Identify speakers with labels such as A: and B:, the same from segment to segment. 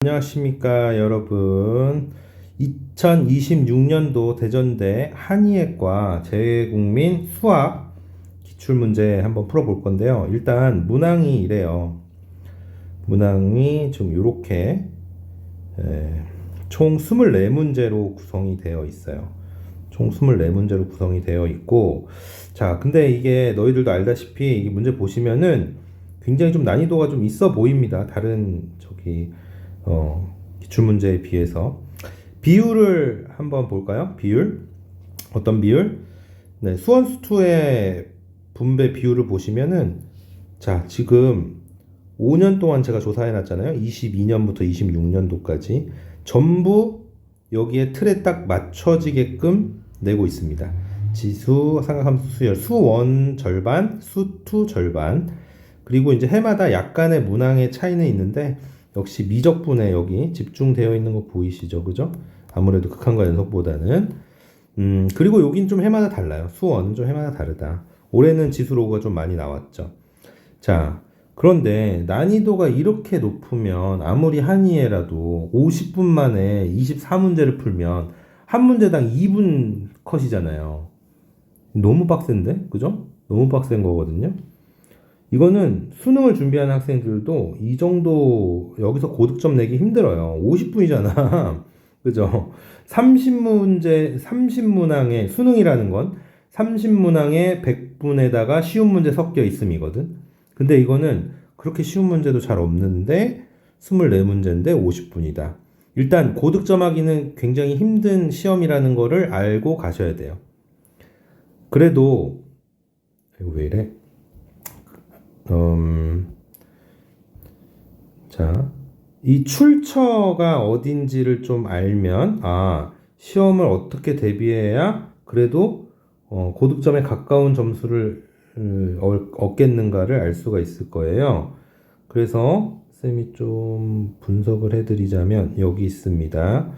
A: 안녕하십니까 여러분. 2026년도 대전대 한의학과 재외국민 수학 기출문제 한번 풀어볼 건데요. 일단 문항이 이래요. 문항이 좀 이렇게 총 24문제로 구성이 되어 있어요. 총 24문제로 구성이 되어 있고, 자 근데 이게 너희들도 알다시피 이 문제 보시면은 굉장히 좀 난이도가 좀 있어 보입니다. 다른 기출문제에 비해서. 비율을 한번 볼까요? 비율. 어떤 비율? 네, 수원수투의 분배 비율을 보시면은, 자, 지금 5년 동안 제가 조사해 놨잖아요. 22년부터 26년도까지. 전부 여기에 틀에 딱 맞춰지게끔 내고 있습니다. 지수, 삼각함수, 수열, 수원 절반, 수투 절반. 그리고 이제 해마다 약간의 문항의 차이는 있는데, 역시 미적분에 여기 집중되어 있는 거 보이시죠? 그죠? 아무래도 극한과 연속보다는. 그리고 여긴 좀 해마다 달라요. 수원은 좀 해마다 다르다. 올해는 지수로가 좀 많이 나왔죠. 자, 그런데 난이도가 이렇게 높으면 아무리 한의회라도 50분 만에 24문제를 풀면 한 문제당 2분 컷이잖아요. 너무 빡센데? 그죠? 너무 빡센 거거든요. 이거는 수능을 준비하는 학생들도 이 정도 여기서 고득점 내기 힘들어요. 50분이잖아. 그죠? 30문제, 30문항에 수능이라는 건 30문항에 100분에다가 쉬운 문제 섞여 있음이거든. 근데 이거는 그렇게 쉬운 문제도 잘 없는데 24문제인데 50분이다. 일단 고득점하기는 굉장히 힘든 시험이라는 거를 알고 가셔야 돼요. 그래도 이거 왜 이래? 자, 이 출처가 어딘지를 좀 알면, 시험을 어떻게 대비해야 그래도 고득점에 가까운 점수를 얻겠는가를 알 수가 있을 거예요. 그래서 쌤이 좀 분석을 해드리자면 여기 있습니다.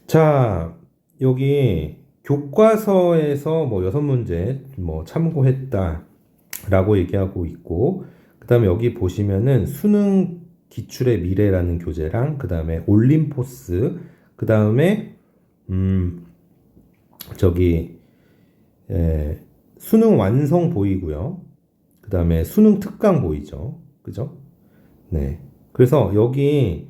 A: 자, 여기 교과서에서 뭐 6문제 뭐 참고했다 라고 얘기하고 있고, 그 다음에 여기 보시면은 수능 기출의 미래라는 교재랑, 그 다음에 올림포스, 그 다음에 저기 수능 완성 보이고요. 그 다음에 수능 특강 보이죠. 그죠? 네. 그래서 여기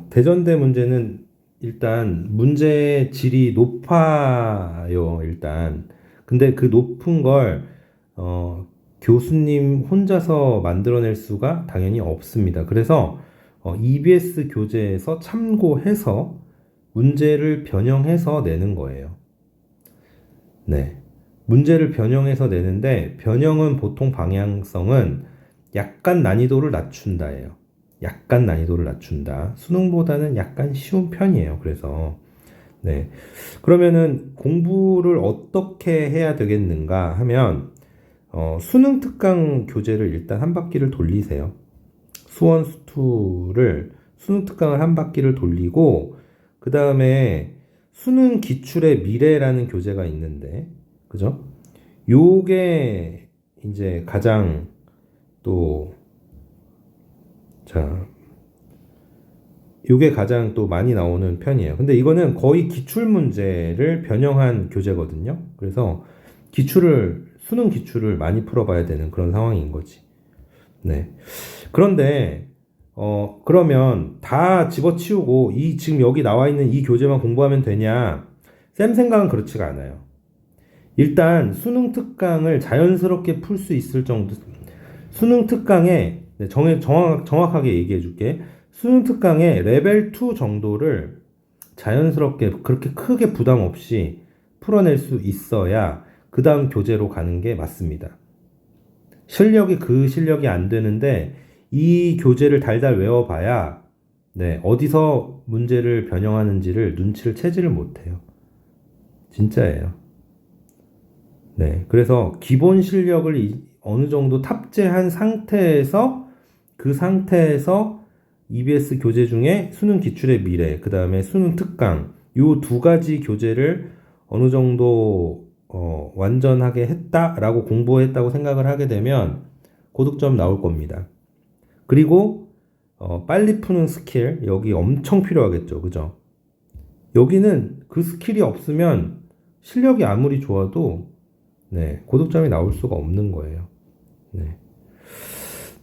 A: 대전대 문제는 일단 문제 질이 높아요. 일단. 근데 그 높은 걸 교수님 혼자서 만들어낼 수가 당연히 없습니다. 그래서 EBS 교재에서 참고해서 문제를 변형해서 내는 거예요. 네. 문제를 변형해서 내는데, 변형은 보통 방향성은 약간 난이도를 낮춘다예요. 약간 난이도를 낮춘다. 수능보다는 약간 쉬운 편이에요. 그래서 네. 그러면은 공부를 어떻게 해야 되겠는가 하면, 수능 특강 교재를 일단 한 바퀴를 돌리세요. 수원 수투를 수능 특강을 한 바퀴를 돌리고, 그 다음에 수능 기출의 미래라는 교재가 있는데, 그죠? 요게 이제 가장 또, 자, 요게 가장 또 많이 나오는 편이에요. 근데 이거는 거의 기출 문제를 변형한 교재거든요. 그래서 수능 기출을 많이 풀어봐야 되는 그런 상황인 거지. 네. 그런데, 그러면 다 집어치우고 지금 여기 나와 있는 이 교재만 공부하면 되냐? 쌤 생각은 그렇지가 않아요. 일단 수능 특강을 자연스럽게 풀 수 있을 정도, 수능 특강에, 네, 정확하게 얘기해 줄게. 수능 특강의 레벨 2 정도를 자연스럽게 그렇게 크게 부담 없이 풀어낼 수 있어야 그 다음 교재로 가는 게 맞습니다. 그 실력이 안 되는데 이 교재를 달달 외워봐야, 네, 어디서 문제를 변형하는지를 눈치를 채지를 못해요. 진짜예요. 네, 그래서 기본 실력을 어느 정도 탑재한 상태에서, 그 상태에서 EBS 교재 중에 수능 기출의 미래, 그 다음에 수능 특강, 요 두 가지 교재를 어느 정도 완전하게 했다라고 공부했다고 생각을 하게 되면 고득점 나올 겁니다. 그리고 빨리 푸는 스킬, 여기 엄청 필요하겠죠. 그죠? 여기는 그 스킬이 없으면 실력이 아무리 좋아도, 네, 고득점이 나올 수가 없는 거예요. 네.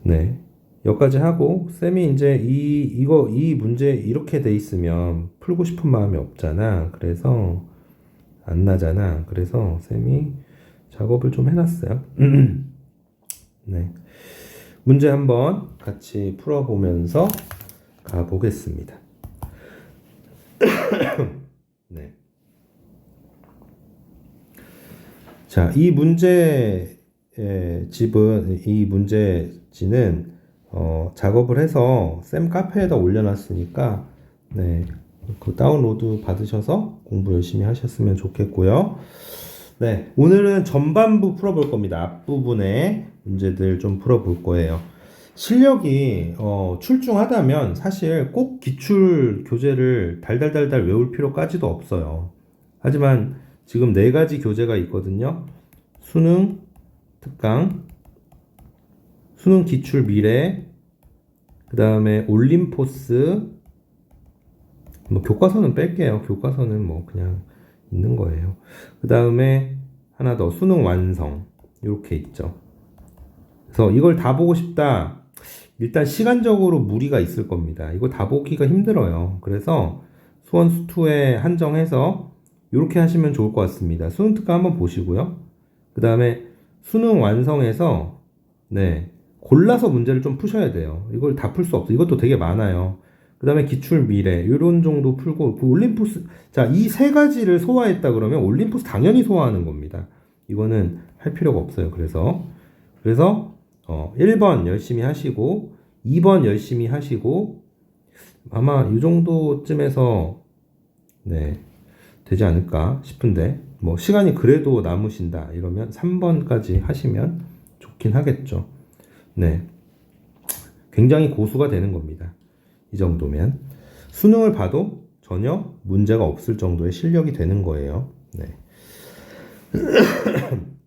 A: 네. 여기까지 하고, 쌤이 이제 이 문제 이렇게 돼 있으면 풀고 싶은 마음이 없잖아. 그래서, 안 나잖아. 그래서 쌤이 작업을 좀 해놨어요. 네. 문제 한번 같이 풀어보면서 가보겠습니다. 네. 자, 이 문제지는 작업을 해서 쌤 카페에다 올려놨으니까, 네, 그 다운로드 받으셔서 공부 열심히 하셨으면 좋겠고요. 네, 오늘은 전반부 풀어볼 겁니다. 앞부분에 문제들 좀 풀어볼 거예요. 실력이 출중하다면 사실 꼭 기출 교재를 달달달달 외울 필요까지도 없어요. 하지만 지금 4가지 교재가 있거든요. 수능, 특강, 수능 기출 미래, 그 다음에 올림포스, 뭐 교과서는 뺄게요. 교과서는 뭐 그냥 있는 거예요. 그 다음에 하나 더 수능 완성 이렇게 있죠. 그래서 이걸 다 보고 싶다. 일단 시간적으로 무리가 있을 겁니다. 이거 다 보기가 힘들어요. 그래서 수원수2에 한정해서 이렇게 하시면 좋을 것 같습니다. 수능 특강 한번 보시고요. 그 다음에 수능 완성해서 네, 골라서 문제를 좀 푸셔야 돼요. 이걸 다 풀 수 없어. 이것도 되게 많아요. 그 다음에 기출 미래 이런 정도 풀고 그 올림포스, 자, 이 3가지를 소화했다 그러면 올림포스 당연히 소화하는 겁니다. 이거는 할 필요가 없어요. 그래서 1번 열심히 하시고 2번 열심히 하시고 아마 이 정도쯤에서 네, 되지 않을까 싶은데, 뭐 시간이 그래도 남으신다 이러면 3번까지 하시면 좋긴 하겠죠. 네, 굉장히 고수가 되는 겁니다. 이 정도면 수능을 봐도 전혀 문제가 없을 정도의 실력이 되는 거예요. 네.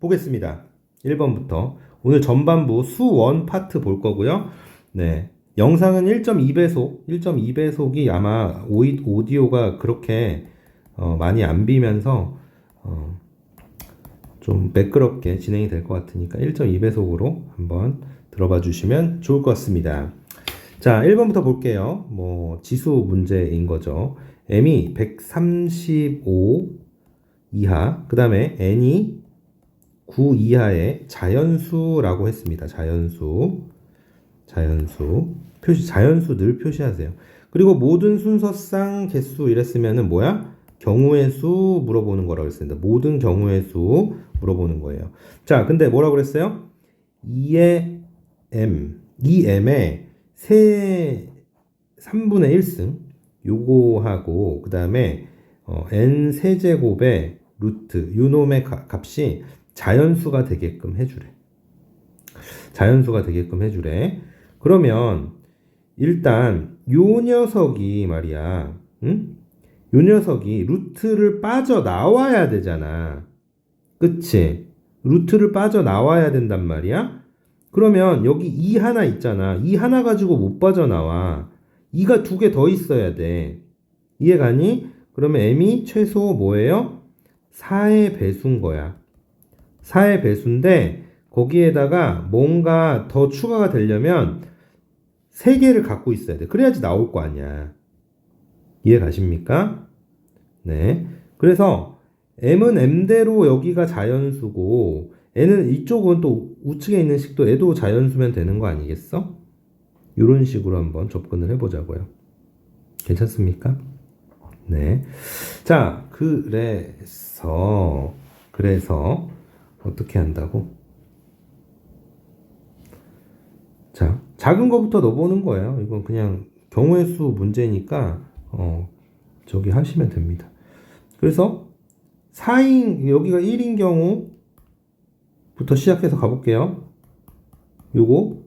A: 보겠습니다. 1번부터 오늘 전반부 수1 파트 볼 거고요. 네. 영상은 1.2배속이 아마 오디오가 그렇게 많이 안 비면서 좀 매끄럽게 진행이 될 것 같으니까 1.2배속으로 한번 들어봐 주시면 좋을 것 같습니다. 자, 1번부터 볼게요. 뭐 지수 문제인 거죠. m이 135 이하, 그 다음에 n이 9 이하의 자연수라고 했습니다. 자연수 늘 표시하세요. 그리고 모든 순서상 개수 이랬으면은 뭐야? 경우의 수 물어보는 거라고 했습니다. 모든 경우의 수 물어보는 거예요. 자, 근데 뭐라고 그랬어요? 2m에 3분의 1승 요거하고 그 다음에 n 세제곱의 루트 요놈의 값이 자연수가 되게끔 해주래. 그러면 일단 요 녀석이 말이야, 응? 요 녀석이 루트를 빠져나와야 되잖아. 그치? 루트를 빠져나와야 된단 말이야. 그러면 여기 2 하나 있잖아. 2 하나 가지고 못 빠져나와. 2가 2개 더 있어야 돼. 이해가니? 그러면 m이 최소 뭐예요? 4의 배수인 거야. 4의 배수인데 거기에다가 뭔가 더 추가가 되려면 3개를 갖고 있어야 돼. 그래야지 나올 거 아니야. 이해 가십니까? 네. 그래서 m은 m대로 여기가 자연수고 n은 이쪽은 또 우측에 있는 식도 얘도 자연수면 되는 거 아니겠어? 이런 식으로 한번 접근을 해보자고요. 괜찮습니까? 네. 자, 그래서 어떻게 한다고? 자, 작은 거부터 넣어보는 거예요. 이건 그냥 경우의 수 문제니까 저기 하시면 됩니다. 그래서 4인 여기가 1인 경우부터 시작해서 가볼게요. 요거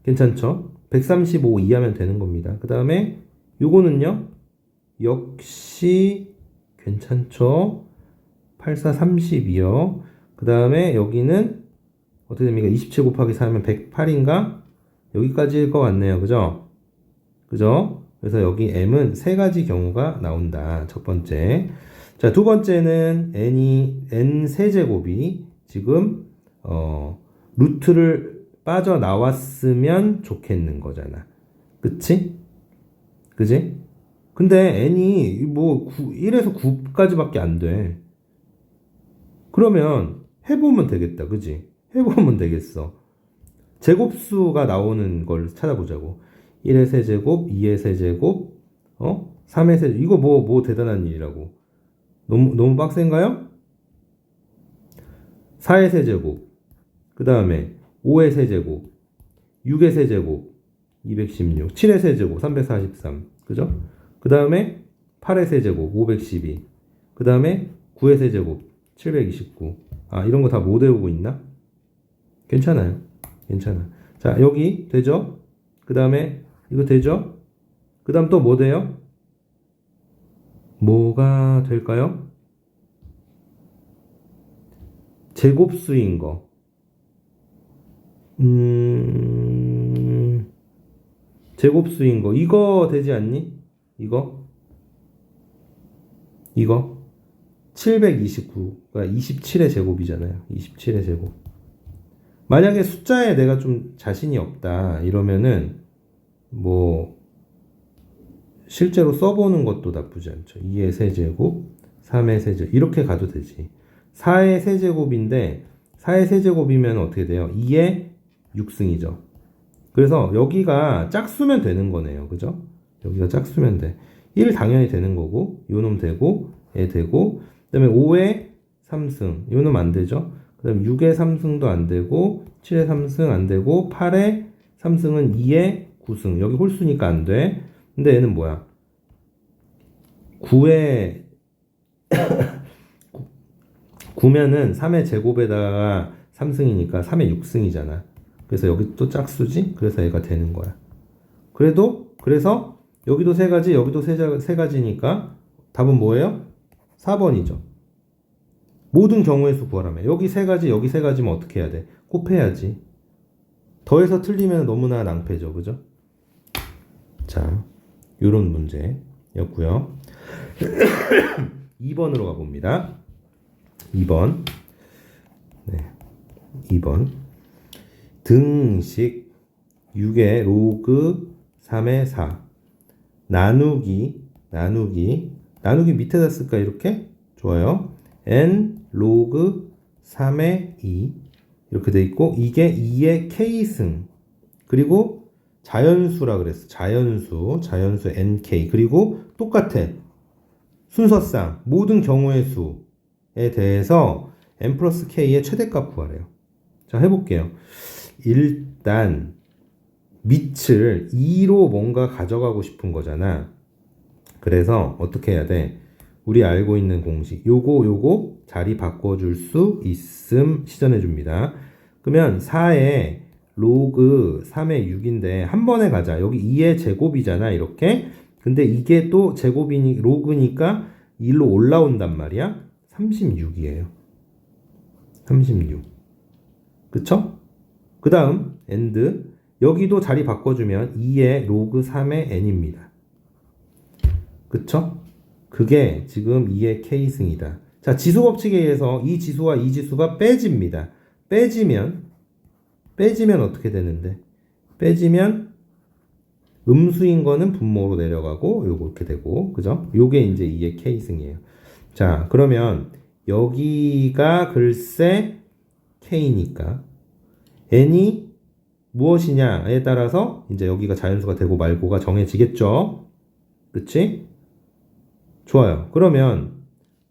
A: 괜찮죠? 135 이하면 되는 겁니다. 그 다음에 요거는요 역시 괜찮죠? 84 32요. 그 다음에 여기는 어떻게 됩니까? 27 곱하기 4하면 108인가? 여기까지일 것 같네요. 그죠? 그죠? 그래서 여기 m은 세 가지 경우가 나온다. 첫 번째. 자, 두 번째는 n 세제곱이 지금 루트를 빠져나왔으면 좋겠는 거잖아. 그치? 그지? 근데 n이 뭐 1에서 9까지밖에 안 돼. 그러면 해보면 되겠다. 그지? 해보면 되겠어. 제곱수가 나오는 걸 찾아보자고. 1의 세제곱, 2의 세제곱, 3의 세제곱. 이거 뭐 대단한 일이라고. 너무 빡센가요? 4의 세제곱, 그 다음에 5의 세제곱, 6의 세제곱, 216, 7의 세제곱, 343, 그죠? 그 다음에 8의 세제곱, 512, 그 다음에 9의 세제곱, 729. 아, 이런 거 다 못 외우고 있나? 괜찮아요. 괜찮아. 자, 여기 되죠? 그 다음에 이거 되죠? 그 다음 또 뭐 돼요? 뭐가 될까요? 제곱수인 거. 제곱수인 거. 이거 되지 않니? 이거? 729가 27의 제곱이잖아요. 27의 제곱. 만약에 숫자에 내가 좀 자신이 없다 이러면은 뭐 실제로 써보는 것도 나쁘지 않죠. 2의 세제곱, 3의 세제곱 이렇게 가도 되지. 4의 세제곱인데 4의 세제곱이면 어떻게 돼요? 2의 6승이죠. 그래서 여기가 짝수면 되는 거네요. 그죠? 여기가 짝수면 돼. 1 당연히 되는 거고 요놈 되고 얘 되고 그 다음에 5의 3승 요놈 안 되죠. 그 다음에 6의 3승도 안 되고 7의 3승 안 되고 8의 3승은 2의 9승 여기 홀수니까 안 돼. 근데 얘는 뭐야? 9의 9면은 3의 제곱에다가 3승이니까 3의 6승이잖아. 그래서 여기 또 짝수지? 그래서 얘가 되는 거야. 그래서 여기도 세 가지, 여기도 세 가지니까 답은 뭐예요? 4번이죠. 모든 경우의 수 구하라며. 여기 세 가지, 여기 세 가지면 어떻게 해야 돼? 곱해야지. 더해서 틀리면 너무나 낭패죠. 그죠? 자, 요런 문제였고요. 2번으로 가봅니다. 2번. 네. 2번. 등식 6의 로그 3의 4. 나누기 밑에다 쓸까 이렇게? 좋아요. n 로그 3의 2 이렇게 돼 있고 이게 2의 k승 그리고 자연수라 그랬어. 자연수 nk 그리고 똑같아. 순서상 모든 경우의 수에 대해서 n 플러스 k의 최대값 구하래요. 자, 해볼게요. 일단 밑을 2로 뭔가 가져가고 싶은 거잖아. 그래서 어떻게 해야 돼? 우리 알고 있는 공식 요거 자리 바꿔줄 수 있음 시전해 줍니다. 그러면 4의 로그 3의 6인데 한 번에 가자. 여기 2의 제곱이잖아 이렇게. 근데 이게 또 제곱이니 로그니까 1로 올라온단 말이야. 36이에요. 36. 그쵸? 그 다음 and 여기도 자리 바꿔주면 2의 로그 3의 n입니다. 그쵸? 그게 지금 2의 k승이다. 자, 지수 법칙에 의해서 이 지수와 이 지수가 빼집니다. 빼지면 어떻게 되는데? 빼지면 음수인 거는 분모로 내려가고 요거 이렇게 되고 그죠? 요게 이제 2의 k승이에요. 자, 그러면 여기가 글쎄 k니까 n이 무엇이냐에 따라서 이제 여기가 자연수가 되고 말고가 정해지겠죠? 그치? 좋아요. 그러면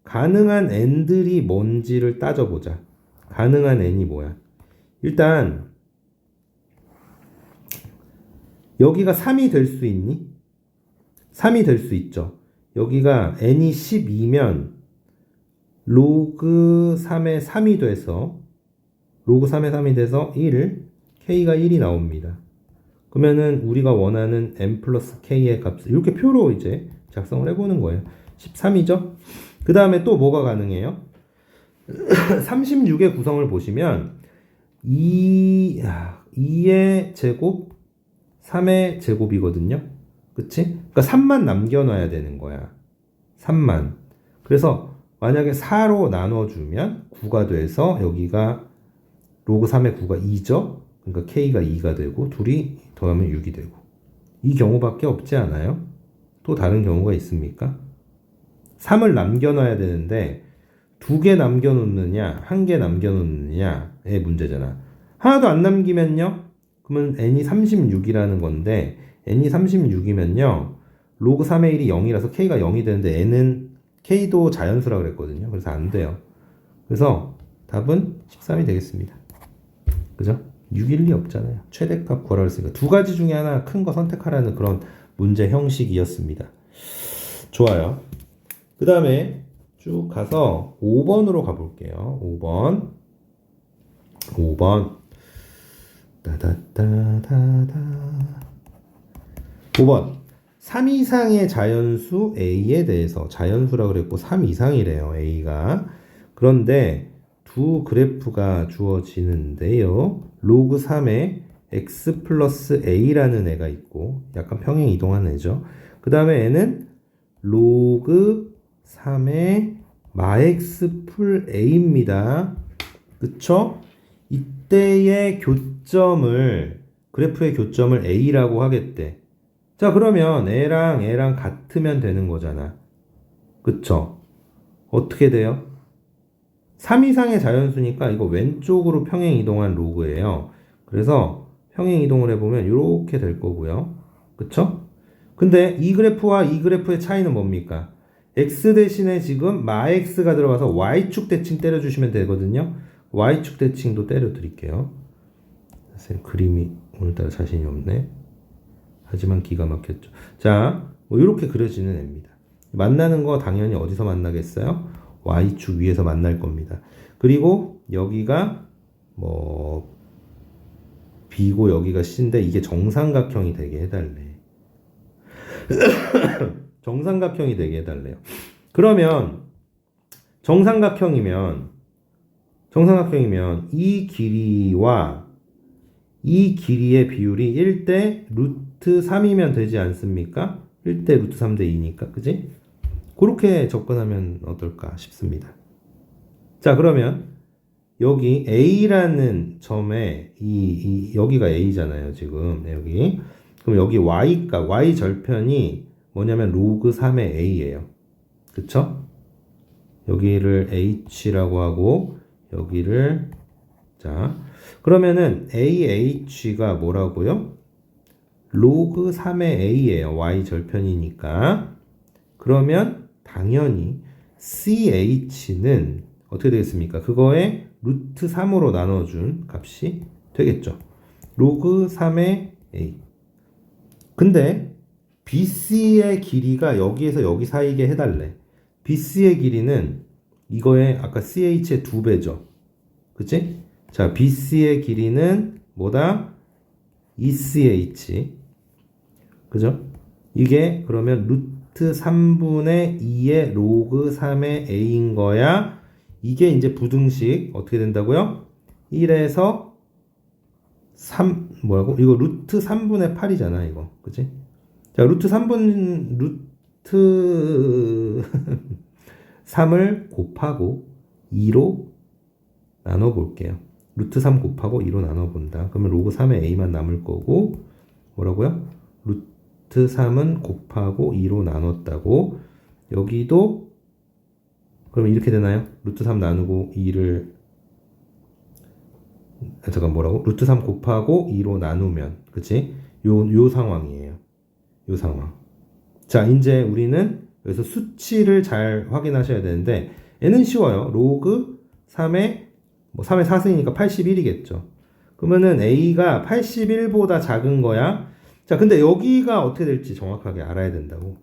A: 가능한 n들이 뭔지를 따져보자. 가능한 n이 뭐야? 일단 여기가 3이 될 수 있니? 3이 될 수 있죠. 여기가 n이 12면 로그 3의 3이 돼서 1, k가 1이 나옵니다. 그러면은 우리가 원하는 n 플러스 k의 값 이렇게 표로 이제 작성을 해보는 거예요. 13이죠? 그 다음에 또 뭐가 가능해요? 36의 구성을 보시면 2의 제곱, 3의 제곱이거든요. 그치? 그러니까 3만 남겨놔야 되는 거야. 3만. 그래서 만약에 4로 나눠주면 9가 돼서 여기가 로그 3의 9가 2죠? 그러니까 K가 2가 되고 둘이 더하면 6이 되고 이 경우밖에 없지 않아요? 또 다른 경우가 있습니까? 3을 남겨놔야 되는데 2개 남겨놓느냐 1개 남겨놓느냐의 문제잖아. 하나도 안 남기면요? 그러면 n이 36이라는 건데 n이 36이면요 로그 3의 1이 0이라서 k가 0이 되는데 n은 k도 자연수라 그랬거든요. 그래서 안 돼요. 그래서 답은 13이 되겠습니다. 그죠? 6일리 없잖아요. 최대값 구하라 그랬으니까 두 가지 중에 하나 큰 거 선택하라는 그런 문제 형식이었습니다. 좋아요. 그 다음에 쭉 가서 5번으로 가볼게요. 5번 따다따다다 5번 3 이상의 자연수 A에 대해서 자연수라고 그랬고 3 이상이래요. A가. 그런데 두 그래프가 주어지는데요. 로그 3에 x 플러스 a라는 애가 있고 약간 평행 이동하는 애죠. 그 다음에 얘는 로그 3의 마x 풀 a입니다. 그쵸? 이때의 교점을 그래프의 교점을 a라고 하겠대. 자, 그러면 애랑 같으면 되는 거잖아. 그쵸? 어떻게 돼요? 3 이상의 자연수니까 이거 왼쪽으로 평행 이동한 로그예요. 그래서 평행 이동을 해보면 이렇게 될 거고요. 그쵸? 근데 이 그래프와 이 그래프의 차이는 뭡니까? x 대신에 지금 마x가 들어가서 y축 대칭 때려주시면 되거든요. y축 대칭도 때려 드릴게요. 선생님 그림이 오늘따라 자신이 없네. 하지만 기가 막혔죠. 자, 뭐 이렇게 그려지는 애입니다. 만나는 거 당연히 어디서 만나겠어요? y축 위에서 만날 겁니다. 그리고 여기가 뭐 b고 여기가 c인데 이게 정삼각형이 되게 해달래. 정삼각형이 되게 해달래요. 그러면 정삼각형이면 이 길이와 이 길이의 비율이 1대 루트 3이면 되지 않습니까? 1대 루트 3대 2니까 그지? 그렇게 접근하면 어떨까 싶습니다. 자, 그러면 여기 A라는 점에 여기가 A잖아요, 지금. 여기. 그럼 여기 Y가 Y 절편이 뭐냐면 로그 3의 A예요. 그쵸? 여기를 H라고 하고 여기를 자, 그러면은 AH가 뭐라고요? 로그 3의 A예요. Y 절편이니까. 그러면 당연히 CH는 어떻게 되겠습니까? 그거에 루트 3으로 나눠준 값이 되겠죠. 로그 3의 A. 근데 BC의 길이가 여기에서 여기 사이게 해달래. BC의 길이는 이거의 아까 CH의 2배죠. 그치? 자, BC의 길이는 뭐다? ECH. 그죠? 이게 그러면 루트 3분의 2의 로그 3의 A인 거야. 이게 이제 부등식 어떻게 된다고요? 1에서 3 뭐라고? 이거 루트 3분의 8이잖아 이거. 그치? 자, 루트 3을 곱하고 2로 나눠 볼게요. 루트 3 곱하고 2로 나눠 본다. 그러면 로그 3의 a만 남을 거고 뭐라고요? 루트 3은 곱하고 2로 나눴다고. 여기도 그러면 이렇게 되나요? 루트 3 나누고 2를 잠깐 뭐라고? 루트 3 곱하고 2로 나누면 그치? 요 상황이에요. 요 상황. 자, 이제 우리는 여기서 수치를 잘 확인하셔야 되는데 얘는 쉬워요. 로그 3의 뭐 3의 4승이니까 81이겠죠. 그러면은 A가 81보다 작은 거야. 자, 근데 여기가 어떻게 될지 정확하게 알아야 된다고.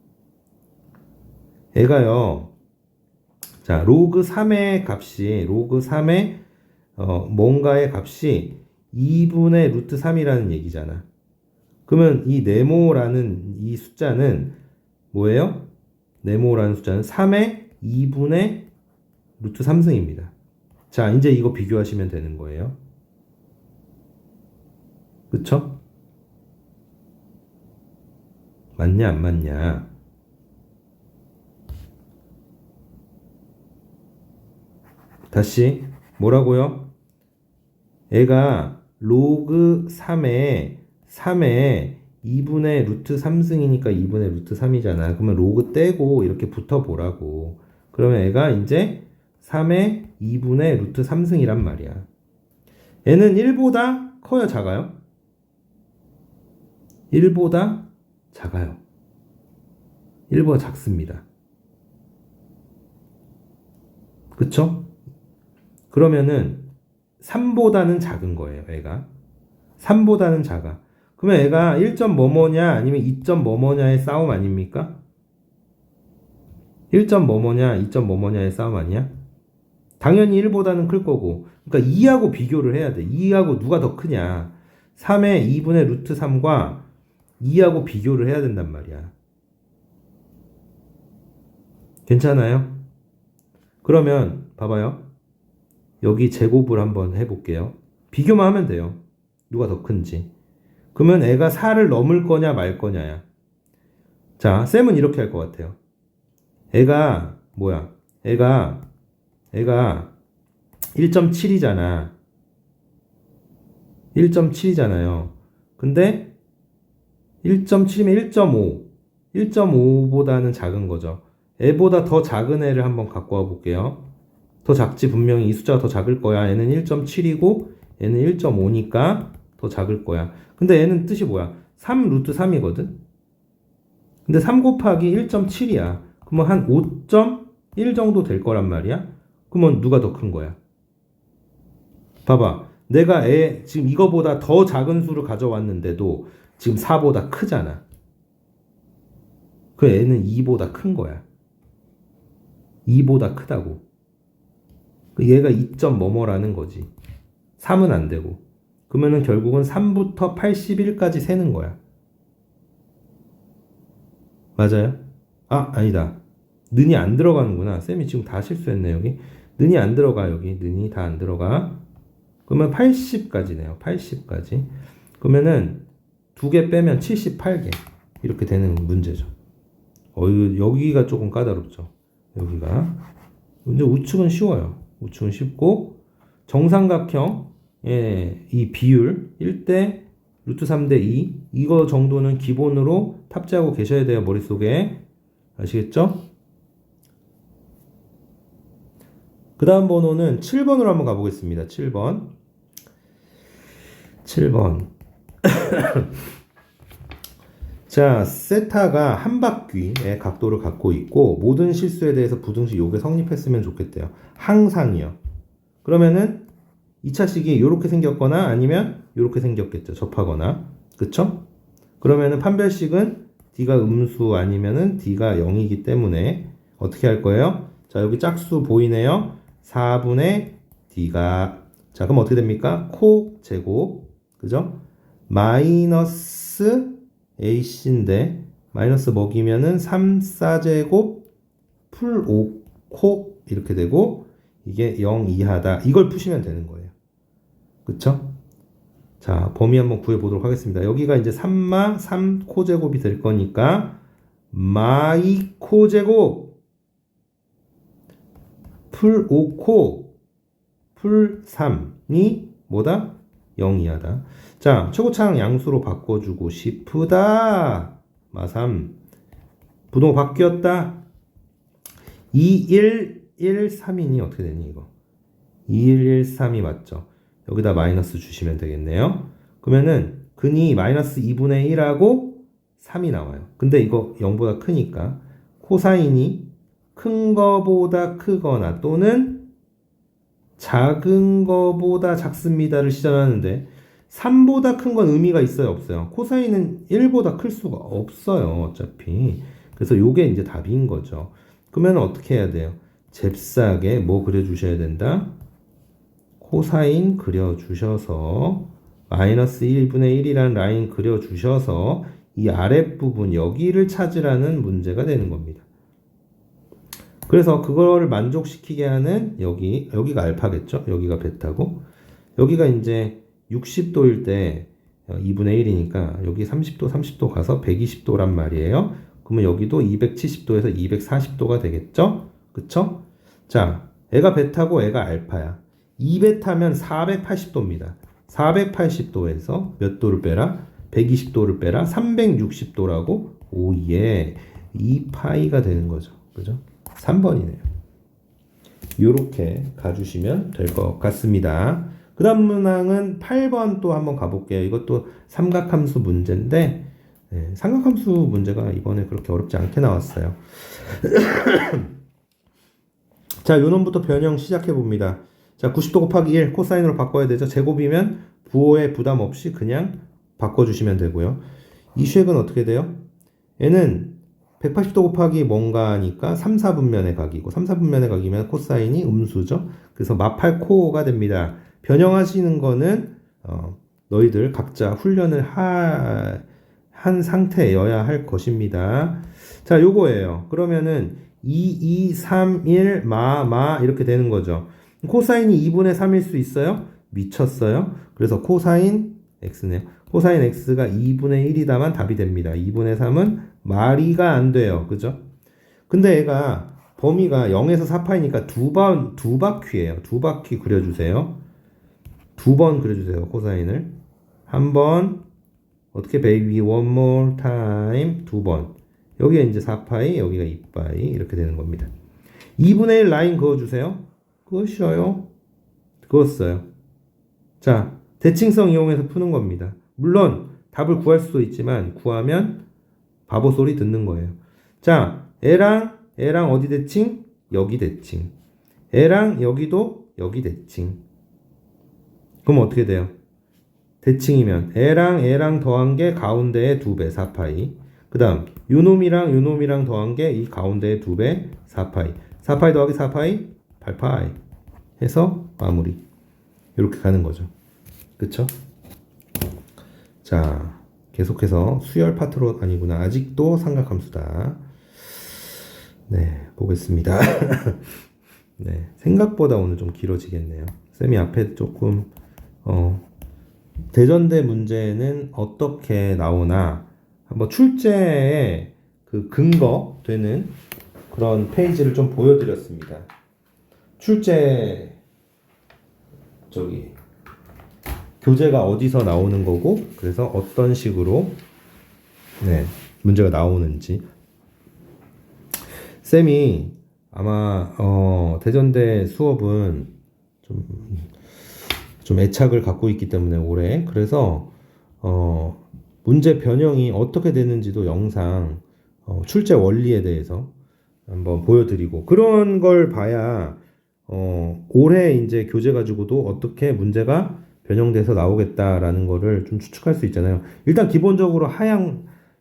A: 얘가요. 자, 로그 3의 값이 로그 3의 뭔가의 값이 2분의 루트 3이라는 얘기잖아. 그러면 이 네모라는 이 숫자는 뭐예요? 네모라는 숫자는 3의 2분의 루트 3승입니다. 자, 이제 이거 비교하시면 되는 거예요. 그쵸? 맞냐 안 맞냐? 다시 뭐라고요? 애가 로그 3에 2분의 루트 3승이니까 2분의 루트 3이잖아. 그러면 로그 떼고 이렇게 붙어보라고. 그러면 애가 이제 3에 2분의 루트 3승이란 말이야. 애는 1보다 커요, 작아요? 1보다 작아요. 1보다 작습니다. 그쵸? 그러면은 3보다는 작은 거예요, 애가. 3보다는 작아. 그러면 애가 1점 뭐뭐냐 아니면 2점 뭐뭐냐의 싸움 아닙니까? 1점 뭐뭐냐 2점 뭐뭐냐의 싸움 아니야? 당연히 1보다는 클 거고. 그러니까 2하고 비교를 해야 돼. 2하고 누가 더 크냐. 3의 2분의 루트 3과 2하고 비교를 해야 된단 말이야. 괜찮아요? 그러면 봐봐요. 여기 제곱을 한번 해볼게요. 비교만 하면 돼요. 누가 더 큰지. 그러면 애가 4를 넘을 거냐 말 거냐야. 자, 쌤은 이렇게 할 것 같아요. 애가 뭐야? 애가 1.7이잖아. 1.7이잖아요. 근데 1.7이면 1.5. 1.5보다는 작은 거죠. 애보다 더 작은 애를 한번 갖고 와 볼게요. 더 작지, 분명히 이 숫자가 더 작을 거야. 얘는 1.7이고 얘는 1.5니까 더 작을 거야. 근데 얘는 뜻이 뭐야? 3 루트 3이거든? 근데 3 곱하기 1.7이야. 그러면 한 5.1 정도 될 거란 말이야? 그러면 누가 더 큰 거야? 봐봐. 내가 애 지금 이거보다 더 작은 수를 가져왔는데도 지금 4보다 크잖아. 그 애는 2보다 큰 거야. 2보다 크다고. 얘가 2점 뭐뭐라는 거지. 3은 안 되고. 그러면은 결국은 3부터 81까지 세는 거야. 맞아요? 아, 아니다. 는이 안 들어가는구나. 쌤이 지금 다 실수했네, 여기. 는이 안 들어가, 여기. 는이 다 안 들어가. 그러면 80까지네요. 80까지. 그러면은 두 개 빼면 78개. 이렇게 되는 문제죠. 여기가 조금 까다롭죠. 여기가. 근데 우측은 쉬워요. 우측은 쉽고, 정삼각형, 이 비율 1대 루트 3대 2 이거 정도는 기본으로 탑재하고 계셔야 돼요, 머릿속에. 아시겠죠? 그 다음 번호는 7번으로 한번 가보겠습니다. 7번. 자, 세타가 한 바퀴의 각도를 갖고 있고 모든 실수에 대해서 부등식 요게 성립했으면 좋겠대요. 항상이요. 그러면은 2차식이 이렇게 생겼거나 아니면 이렇게 생겼겠죠. 접하거나. 그쵸? 그러면은 판별식은 D가 음수 아니면은 D가 0이기 때문에 어떻게 할 거예요? 자, 여기 짝수 보이네요. 4분의 D가. 자, 그럼 어떻게 됩니까? 코 제곱. 그죠? 마이너스 AC인데 마이너스 먹이면은 3, 4제곱 풀 5코 이렇게 되고 이게 0 이하다. 이걸 푸시면 되는 거예요. 그쵸? 자, 범위 한번 구해보도록 하겠습니다. 여기가 이제 3마 3코제곱이 될 거니까 마이 코제곱 풀 5코 풀 3이 뭐다? 0 이하다. 자, 최고차항 양수로 바꿔주고 싶다. 마3 부동호 바뀌었다. 2113이니 어떻게 되니 이거? 2113이 맞죠? 여기다 마이너스 주시면 되겠네요. 그러면은 근이 마이너스 2분의 1하고 3이 나와요. 근데 이거 0보다 크니까 코사인이 큰 거보다 크거나 또는 작은 거보다 작습니다를 시전하는데 3보다 큰 건 의미가 있어요, 없어요? 코사인은 1보다 클 수가 없어요, 어차피. 그래서 요게 이제 답인 거죠. 그러면 어떻게 해야 돼요? 잽싸게 뭐 그려주셔야 된다? 코사인 그려주셔서 마이너스 1분의 1이라는 라인 그려주셔서 이 아랫부분 여기를 찾으라는 문제가 되는 겁니다. 그래서 그거를 만족시키게 하는 여기가 알파겠죠? 여기가 베타고 여기가 이제 60도일 때 2분의 1이니까 여기 30도, 30도 가서 120도란 말이에요. 그러면 여기도 270도에서 240도가 되겠죠? 그쵸? 자, 애가 베타고 애가 알파야. 2베타면 480도입니다. 480도에서 몇 도를 빼라? 120도를 빼라? 360도라고? 오예. 2파이가 되는 거죠. 그죠? 3번이네요. 요렇게 가주시면 될 것 같습니다. 그 다음 문항은 8번 또 한번 가볼게요. 이것도 삼각함수 문제인데, 네, 삼각함수 문제가 이번에 그렇게 어렵지 않게 나왔어요. 자, 요 놈부터 변형 시작해 봅니다. 자, 90도 곱하기 1 코사인으로 바꿔야 되죠. 제곱이면 부호에 부담 없이 그냥 바꿔주시면 되고요. 이 쉐액은 어떻게 돼요? 얘는 180도 곱하기 뭔가니까 3, 4분면의 각이고 3, 4분면의 각이면 코사인이 음수죠. 그래서 마팔코가 됩니다. 변형하시는 거는 너희들 각자 훈련을 한 상태여야 할 것입니다. 자, 요거예요. 그러면은 2, 2, 3, 1, 이렇게 되는 거죠. 코사인이 2분의 3일 수 있어요? 미쳤어요. 그래서 코사인 x네요. 코사인 x가 2분의 1이다만 답이 됩니다. 2분의 3은 말이가 안 돼요. 그죠? 근데 얘가 범위가 0에서 4파이니까 두 바퀴예요. 두 바퀴 그려주세요. 두 번 그려주세요. 코사인을. 한 번, 어떻게 baby one more time, 두 번. 여기가 이제 4파이, 여기가 2파이 이렇게 되는 겁니다. 2분의 1 라인 그어주세요. 그으셔요. 그었어요. 자, 대칭성 이용해서 푸는 겁니다. 물론 답을 구할 수도 있지만 구하면 바보 소리 듣는 거예요. 자, 애랑 어디 대칭? 여기 대칭. 애랑 여기도 여기 대칭. 그럼 어떻게 돼요? 대칭이면 애랑 더한 게 가운데의 2배 4파이. 그 다음 요놈이랑 더한 게 이 가운데의 2배 4파이. 4파이 더하기 4파이 8파이 해서 마무리. 이렇게 가는 거죠. 그쵸? 자, 계속해서 수열 파트로 아니구나. 아직도 삼각함수다. 네, 보겠습니다. 네, 생각보다 오늘 좀 길어지겠네요. 쌤이 앞에 조금 대전대 문제는 어떻게 나오나 한번 출제에 그 근거 되는 그런 페이지를 좀 보여드렸습니다. 출제 교재가 어디서 나오는 거고 그래서 어떤 식으로 문제가 나오는지 쌤이 아마 대전대 수업은 좀 애착을 갖고 있기 때문에 올해 그래서 문제 변형이 어떻게 되는지도 영상 출제 원리에 대해서 한번 보여드리고 그런 걸 봐야 올해 이제 교재 가지고도 어떻게 문제가 변형돼서 나오겠다라는 거를 좀 추측할 수 있잖아요. 일단 기본적으로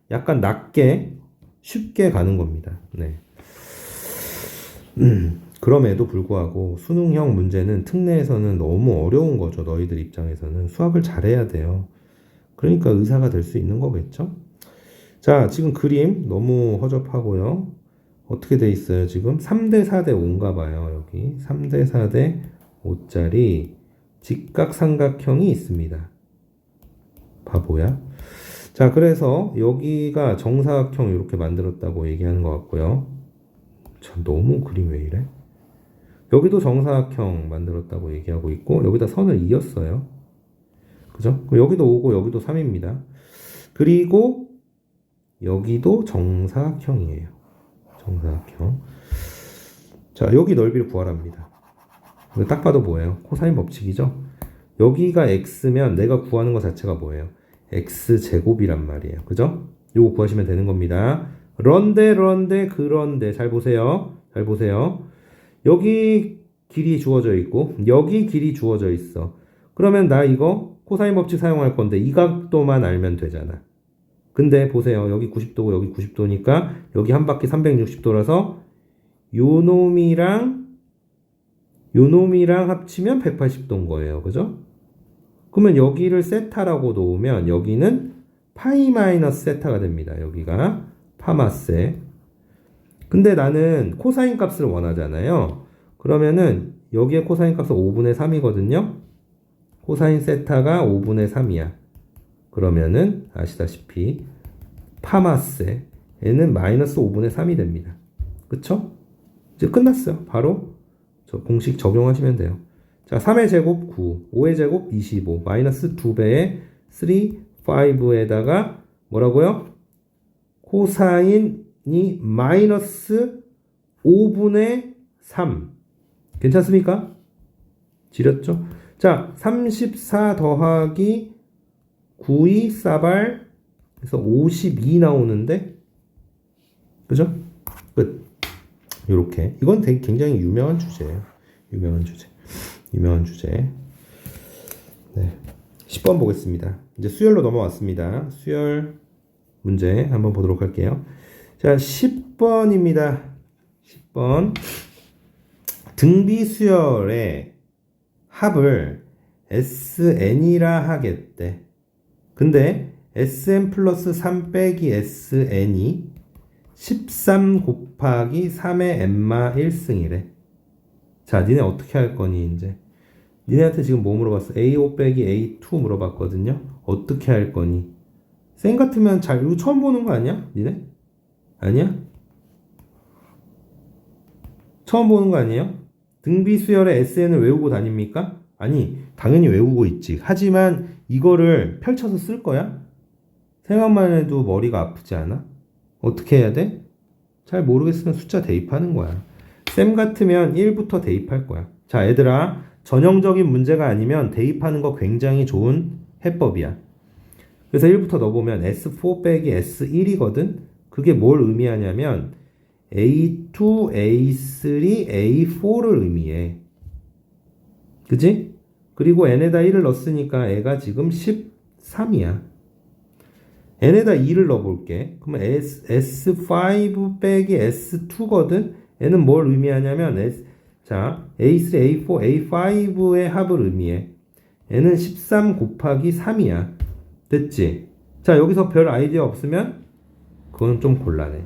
A: 약간 낮게 쉽게 가는 겁니다. 네. 그럼에도 불구하고 수능형 문제는 특례에서는 너무 어려운 거죠. 너희들 입장에서는 수학을 잘해야 돼요. 그러니까 의사가 될 수 있는 거겠죠. 자, 지금 그림 너무 허접하고요. 어떻게 돼 있어요? 지금 3대 4대 5인가 봐요. 여기 3대 4대 5짜리 직각삼각형이 있습니다. 바보야. 자, 그래서 여기가 정사각형 이렇게 만들었다고 얘기하는 것 같고요. 참 너무 그림 왜 이래? 여기도 정사각형 만들었다고 얘기하고 있고 여기다 선을 이었어요. 그죠? 여기도 5고 여기도 3입니다. 그리고 여기도 정사각형이에요. 정사각형. 자, 여기 넓이를 구하랍니다. 딱 봐도 뭐예요? 코사인 법칙이죠? 여기가 x면 내가 구하는 것 자체가 뭐예요? x제곱이란 말이에요. 그죠? 요거 구하시면 되는 겁니다. 그런데 잘 보세요. 잘 보세요. 여기 길이 주어져 있고 여기 길이 주어져 있어. 그러면 나 이거 코사인 법칙 사용할 건데 이 각도만 알면 되잖아. 근데 보세요. 여기 90도고 여기 90도니까 여기 한 바퀴 360도라서 요놈이랑 합치면 180도인 거예요. 그죠? 그러면 여기를 세타라고 놓으면 여기는 파이 마이너스 세타가 됩니다. 여기가 파마세. 근데 나는 코사인 값을 원하잖아요. 그러면은 여기에 코사인 값은 5분의 3이거든요. 코사인 세타가 5분의 3이야. 그러면은 아시다시피 파마스의 n은 마이너스 5분의 3이 됩니다. 그쵸? 이제 끝났어요. 바로 저 공식 적용하시면 돼요. 자, 3의 제곱 9, 5의 제곱 25, 마이너스 2배의 3, 5에다가 뭐라고요? 코사인이 마이너스 5분의 3. 괜찮습니까? 지렸죠? 자, 34 더하기 9이 싸발, 그래서 52 나오는데, 그죠? 끝. 요렇게. 이건 되게 굉장히 유명한 주제예요. 유명한 주제. 네. 10번 보겠습니다. 이제 수열로 넘어왔습니다. 수열 문제 한번 보도록 할게요. 자, 10번입니다. 10번. 등비 수열의 합을 SN이라 하겠대. 근데 SN 플러스 3 빼기 SN이 13 곱하기 3의 n마 1승이래. 자, 니네 어떻게 할 거니, 이제? 니네한테 지금 뭐 물어봤어? A5 빼기 A2 물어봤거든요? 어떻게 할 거니? 쌤 같으면 이거 처음 보는 거 아니야? 니네? 아니야? 처음 보는 거 아니에요? 등비수열의 SN을 외우고 다닙니까? 아니, 당연히 외우고 있지. 하지만 이거를 펼쳐서 쓸 거야? 생각만 해도 머리가 아프지 않아? 어떻게 해야 돼? 잘 모르겠으면 숫자 대입하는 거야. 쌤 같으면 1부터 대입할 거야. 자, 얘들아, 전형적인 문제가 아니면 대입하는 거 굉장히 좋은 해법이야. 그래서 1부터 넣어보면 S4 빼기 S1이거든? 그게 뭘 의미하냐면 A2, A3, A4를 의미해. 그지? 그리고 n에다 1을 넣었으니까 애가 지금 13이야. n에다 2를 넣어볼게. 그러면 S5 빼기 S2거든? n은 뭘 의미하냐면 자, A3, A4, A5의 합을 의미해. n은 13 곱하기 3이야. 됐지? 자, 여기서 별 아이디어 없으면 그건 좀 곤란해.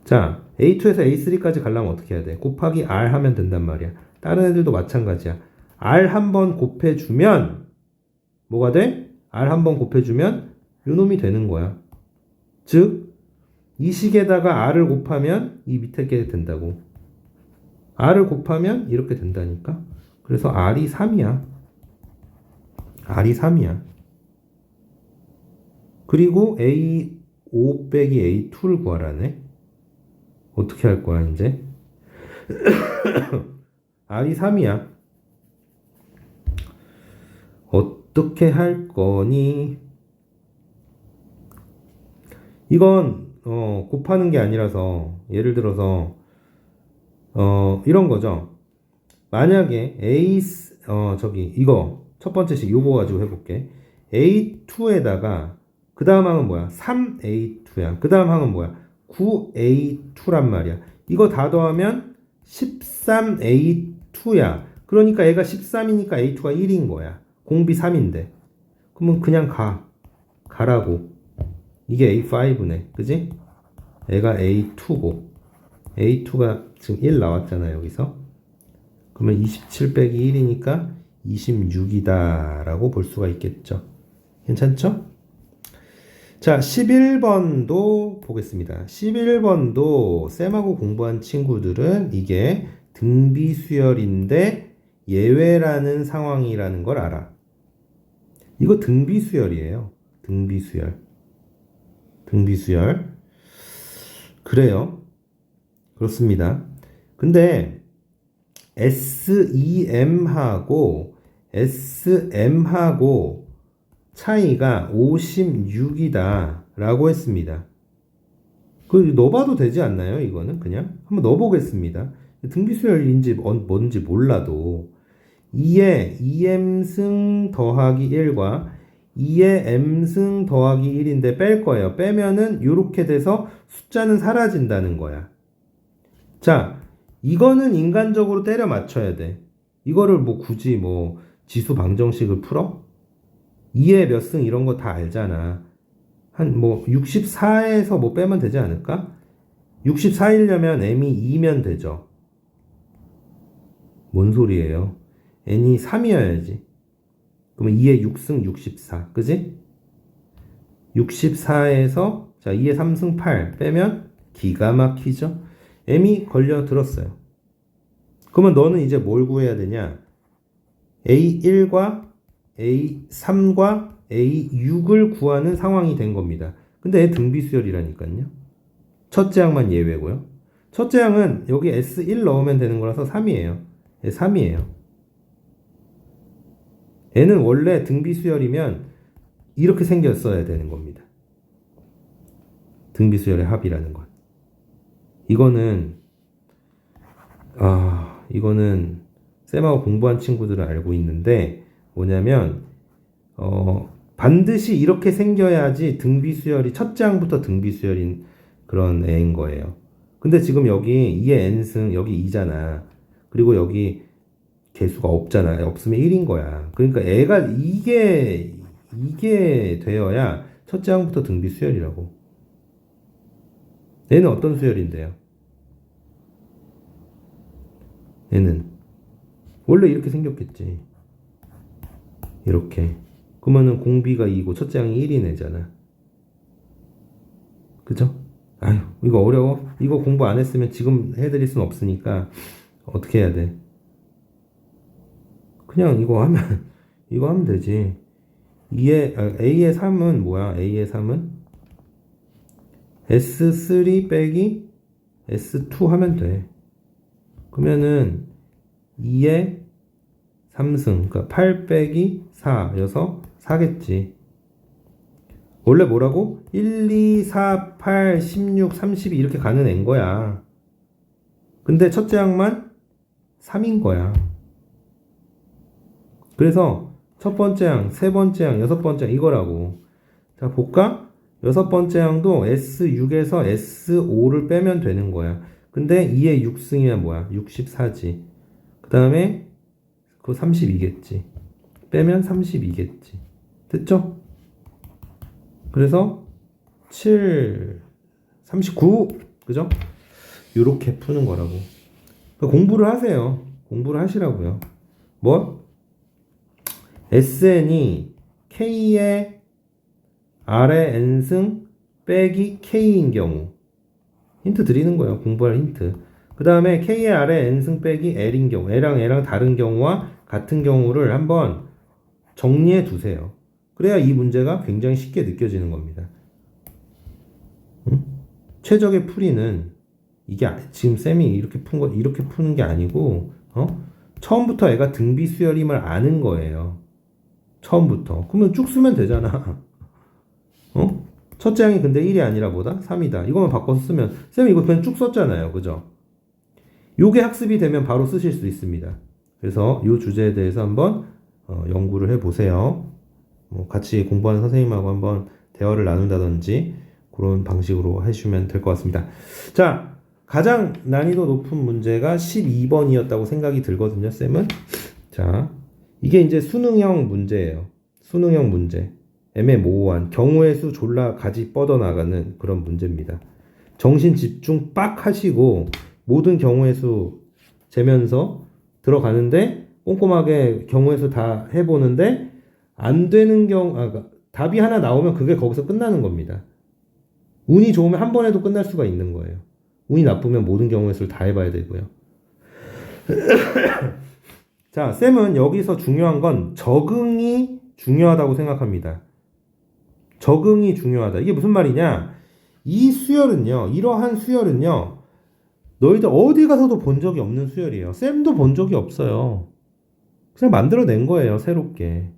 A: 자, A2에서 A3까지 가려면 어떻게 해야 돼? 곱하기 R 하면 된단 말이야. 다른 애들도 마찬가지야. R 한번 곱해주면 뭐가 돼? R 한번 곱해주면 요놈이 되는 거야. 즉, 이 식에다가 R을 곱하면 이 밑에 게 된다고. R을 곱하면 이렇게 된다니까. 그래서 R이 3이야. R이 3이야. 그리고 A5 빼기 A2를 구하라네. 어떻게 할 거야, 이제? R이 3이야. 어떻게 할 거니? 이건 곱하는 게 아니라서 예를 들어서 이런 거죠. 만약에 이거 첫 번째 식 요거 가지고 해볼게. A2에다가 그 다음 항은 뭐야? 3A2야. 그 다음 항은 뭐야? 9A2란 말이야. 이거 다 더하면 13A2야. 그러니까 얘가 13이니까 A2가 1인 거야. 공비 3인데. 그러면 그냥 가라고. 이게 A5네. 그지? 얘가 A2고. A2가 지금 1 나왔잖아, 여기서. 그러면 27 빼기 1이니까 26이다. 라고 볼 수가 있겠죠. 괜찮죠? 자, 11번도 보겠습니다. 11번도 쌤하고 공부한 친구들은 이게 등비수열인데 예외라는 상황이라는 걸 알아. 이거 등비수열이에요. 등비수열. 그래요. 그렇습니다. 근데 SEM하고 SM하고 차이가 56이다 라고 했습니다. 넣어봐도 되지 않나요? 이거는 그냥 한번 넣어보겠습니다. 등비수열인지 뭔지 몰라도 2의 2m승 더하기 1과 2의 m승 더하기 1인데 뺄 거예요. 빼면은 이렇게 돼서 숫자는 사라진다는 거야. 자, 이거는 인간적으로 때려 맞춰야 돼. 이거를 뭐 굳이 뭐 지수 방정식을 풀어? 2의 몇 승 이런 거 다 알잖아. 한 뭐 64에서 뭐 빼면 되지 않을까? 64이려면 m이 2면 되죠. 뭔 소리예요? n이 3이어야지. 그러면 2의 6승 64. 그지? 64에서 자 2의 3승 8 빼면 기가 막히죠? m이 걸려 들었어요. 그러면 너는 이제 뭘 구해야 되냐? A1과 A3과 A6을 구하는 상황이 된 겁니다. 근데 얘 등비수열이라니까요. 첫째 항만 예외고요. 첫째 항은 여기 S1 넣으면 되는 거라서 3이에요. 얘 3이에요. 얘는 원래 등비수열이면 이렇게 생겼어야 되는 겁니다. 등비수열의 합이라는 건. 이거는 쌤하고 공부한 친구들은 알고 있는데 뭐냐면 반드시 이렇게 생겨야지 등비수열이 첫째 항부터 등비수열인 그런 애인 거예요. 근데 지금 여기 2의 n승 여기 2잖아. 그리고 여기 개수가 없잖아. 없으면 1인 거야. 그러니까 애가 이게 되어야 첫째 항부터 등비수열이라고. 얘는 어떤 수열인데요? 얘는 원래 이렇게 생겼겠지. 이렇게. 그러면은 공비가 2고 첫째 항이 1인 애잖아. 그죠? 아유, 이거 어려워. 이거 공부 안 했으면 지금 해드릴 순 없으니까 어떻게 해야 돼? 그냥 이거 하면 되지. A의 3은 뭐야? A의 3은 S3 빼기 S2 하면 돼. 그러면은 2의 3승, 그러니까 8 빼기 4여서 4겠지. 원래 뭐라고? 1, 2, 4, 8, 16, 32 이렇게 가는 애인 거야. 근데 첫째 항만 3인 거야. 그래서 첫 번째 항, 세 번째 항, 여섯 번째 항 이거라고. 자, 볼까? 여섯 번째 항도 S6에서 S5를 빼면 되는 거야. 근데 2의 6승이면 뭐야? 64지. 그 다음에 그거 32겠지. 빼면 32겠지. 됐죠? 그래서 7, 39. 그죠? 요렇게 푸는 거라고. 공부를 하세요. 공부를 하시라고요. 뭐? SN이 K의 R의 N승 빼기 K인 경우. 힌트 드리는 거예요. 공부할 힌트. 그 다음에 K의 R의 N승 빼기 L인 경우. L랑 다른 경우와 같은 경우를 한번 정리해 두세요. 그래야 이 문제가 굉장히 쉽게 느껴지는 겁니다. 응? 최적의 풀이는 이게 지금 쌤이 이렇게 푸는 게 아니고 처음부터 애가 등비수열임을 아는 거예요. 처음부터. 그러면 쭉 쓰면 되잖아. 첫째 항이 근데 1이 아니라 뭐다? 3이다. 이거만 바꿔서 쓰면 쌤이 이거 그냥 쭉 썼잖아요. 그죠? 요게 학습이 되면 바로 쓰실 수 있습니다. 그래서 이 주제에 대해서 한번 연구를 해보세요. 같이 공부하는 선생님하고 한번 대화를 나눈다든지 그런 방식으로 해주시면 될 것 같습니다. 자, 가장 난이도 높은 문제가 12번이었다고 생각이 들거든요, 쌤은. 자, 이게 이제 수능형 문제예요. 수능형 문제. 애매모호한 경우의 수 졸라 가지 뻗어나가는 그런 문제입니다. 정신 집중 빡 하시고 모든 경우의 수 재면서 들어가는데 꼼꼼하게 경우의 수 다 해보는데 안 되는 답이 하나 나오면 그게 거기서 끝나는 겁니다. 운이 좋으면 한 번에도 끝날 수가 있는 거예요. 운이 나쁘면 모든 경우의 수를 다 해봐야 되고요. 자, 쌤은 여기서 중요한 건 적응이 중요하다고 생각합니다. 적응이 중요하다. 이게 무슨 말이냐? 이 수열은요, 이러한 수열은요, 너희들 어디 가서도 본 적이 없는 수열이에요. 쌤도 본 적이 없어요. 그냥 만들어낸 거예요, 새롭게.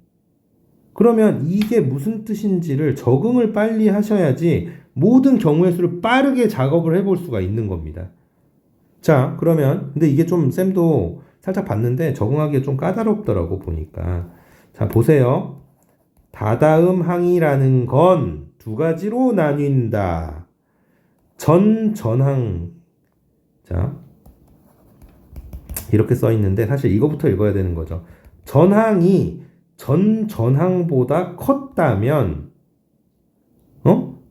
A: 그러면 이게 무슨 뜻인지를 적응을 빨리 하셔야지 모든 경우의 수를 빠르게 작업을 해볼 수가 있는 겁니다. 자, 그러면 근데 이게 좀 쌤도 살짝 봤는데 적응하기가 좀 까다롭더라고 보니까. 자, 보세요. 다다음 항이라는 건 두 가지로 나뉜다. 전항. 자, 이렇게 써 있는데 사실 이거부터 읽어야 되는 거죠. 전항이 전항보다 컸다면,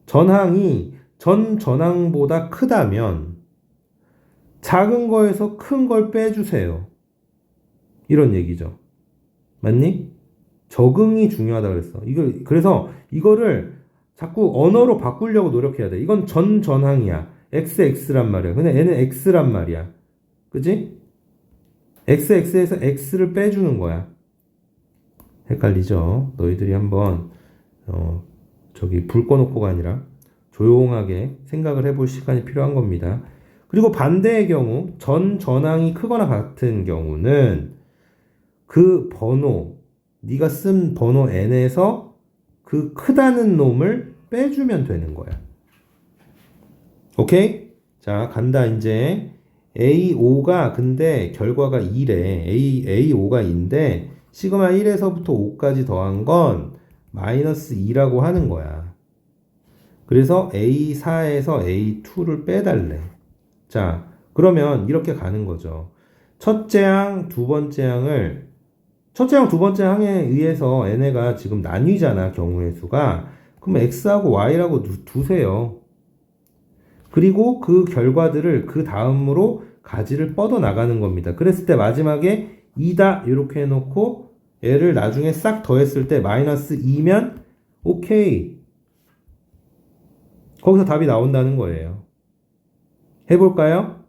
A: 전항이 전항보다 크다면 작은 거에서 큰 걸 빼주세요. 이런 얘기죠. 맞니? 적응이 중요하다 그랬어. 그래서 이거를 자꾸 언어로 바꾸려고 노력해야 돼. 이건 전항이야. xx란 말이야. 근데 얘는 x란 말이야. 그지? xx에서 x를 빼주는 거야. 헷갈리죠? 너희들이 한번 저기 불 꺼놓고가 아니라 조용하게 생각을 해볼 시간이 필요한 겁니다. 그리고 반대의 경우 전항이 크거나 같은 경우는 그 번호 네가 쓴 번호 n에서 그 크다는 놈을 빼주면 되는 거야. 오케이? 자, 간다 이제. A5가 근데 결과가 2래. A5가 2인데 시그마 1에서부터 5까지 더한 건 마이너스 2라고 하는 거야. 그래서 A4에서 A2를 빼달래. 자, 그러면 이렇게 가는 거죠. 첫째 항, 두 번째 항을 첫째 항, 두 번째 항에 의해서 얘네가 지금 나뉘잖아, 경우의 수가. 그럼 X하고 Y라고 두세요. 그리고 그 결과들을 그 다음으로 가지를 뻗어 나가는 겁니다. 그랬을 때 마지막에 2다 이렇게 해놓고 얘를 나중에 싹 더했을 때 마이너스 2면 오케이. 거기서 답이 나온다는 거예요. 해볼까요?